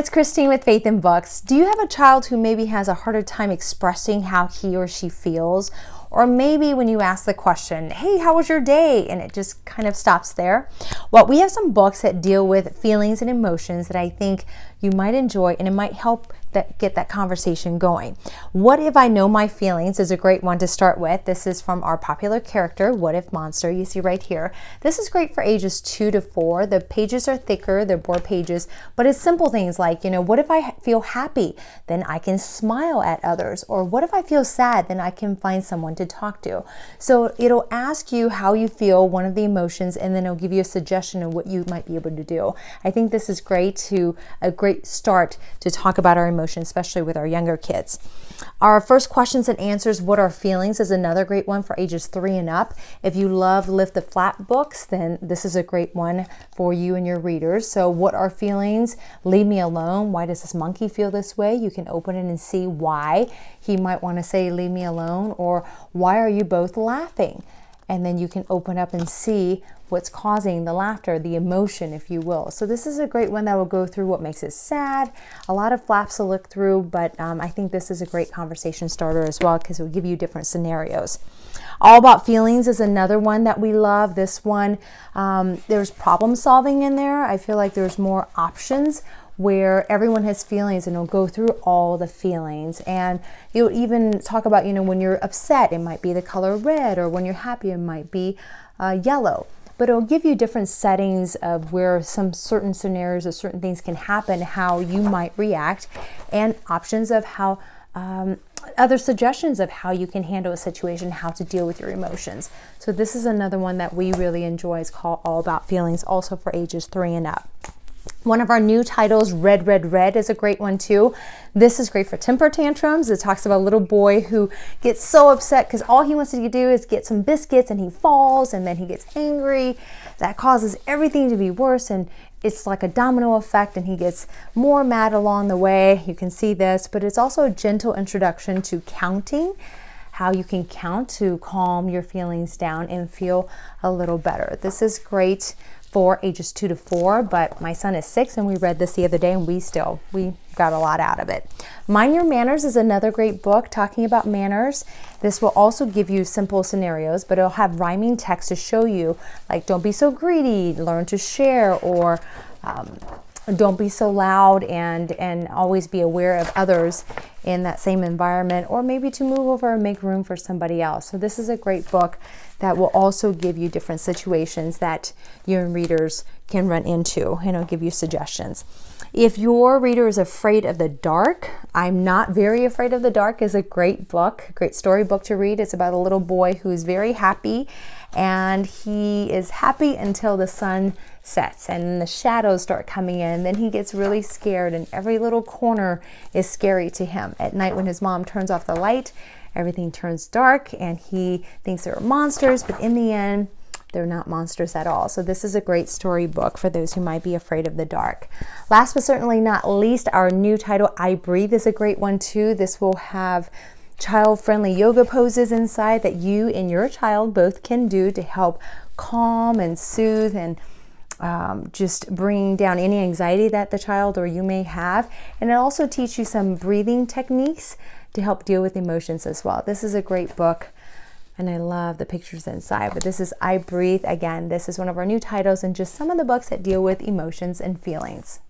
It's Christine with Faith in Books. Do you have a child who maybe has a harder time expressing how he or she feels? Or maybe when you ask the question, hey, how was your day? And it just kind of stops there. Well, we have some books that deal with feelings and emotions that I think you might enjoy, and it might help get that conversation going. What If I Know My Feelings is a great one to start with. This is from our popular character, What If Monster, you see right here. This is great for ages 2 to 4. The pages are thicker, they're board pages, but it's simple things like, what if I feel happy? Then I can smile at others. Or what if I feel sad? Then I can find someone to talk to. So it'll ask you how you feel, one of the emotions, and then it'll give you a suggestion of what you might be able to do. I think this is a great start to talk about our emotions, especially with our younger kids. Our first questions and answers, What Are Feelings, is another great one for ages 3 and up. If you love Lift the Flap books, then this is a great one for you and your readers. So what are feelings? Leave me alone. Why does this monkey feel this way? You can open it and see why he might want to say leave me alone, or why are you both laughing? And then you can open up and see what's causing the laughter, the emotion, if you will. So this is a great one that will go through what makes it sad. A lot of flaps to look through, but I think this is a great conversation starter as well because it will give you different scenarios. All About Feelings is another one that we love. This one, there's problem solving in there. I feel like there's more options where everyone has feelings, and it'll go through all the feelings. And you'll even talk about, when you're upset, it might be the color red, or when you're happy, it might be yellow. But it'll give you different settings of where some certain scenarios or certain things can happen, how you might react, and options of how, other suggestions of how you can handle a situation, how to deal with your emotions. So this is another one that we really enjoy. It's called All About Feelings, also for ages 3 and up. One of our new titles, Red, Red, Red, is a great one too. This is great for temper tantrums. It talks about a little boy who gets so upset because all he wants to do is get some biscuits, and he falls, and then he gets angry. That causes everything to be worse, and it's like a domino effect, and he gets more mad along the way. You can see this, but it's also a gentle introduction to counting, how you can count to calm your feelings down and feel a little better. This is great for ages 2 to 4, but my son is 6, and we read this the other day, and we got a lot out of it. Mind Your Manners is another great book talking about manners. This will also give you simple scenarios, but it'll have rhyming text to show you, like, don't be so greedy, learn to share, or don't be so loud, and always be aware of others in that same environment, or maybe to move over and make room for somebody else. So this is a great book that will also give you different situations that your readers can run into, and it'll give you suggestions. If your reader is afraid of the dark, I'm Not Very Afraid of the Dark is a great book, great story book to read. It's about a little boy who's very happy, and he is happy until the sun sets and the shadows start coming in. Then he gets really scared, and every little corner is scary to him. At night when his mom turns off the light, everything turns dark, and he thinks there are monsters, but in the end, they're not monsters at all. So this is a great storybook for those who might be afraid of the dark. Last but certainly not least, our new title, I Breathe, is a great one too. This will have child-friendly yoga poses inside that you and your child both can do to help calm and soothe and just bring down any anxiety that the child or you may have. And it also teaches you some breathing techniques to help deal with emotions as well. This is a great book, and I love the pictures inside. But this is I Breathe. Again, this is one of our new titles, and just some of the books that deal with emotions and feelings.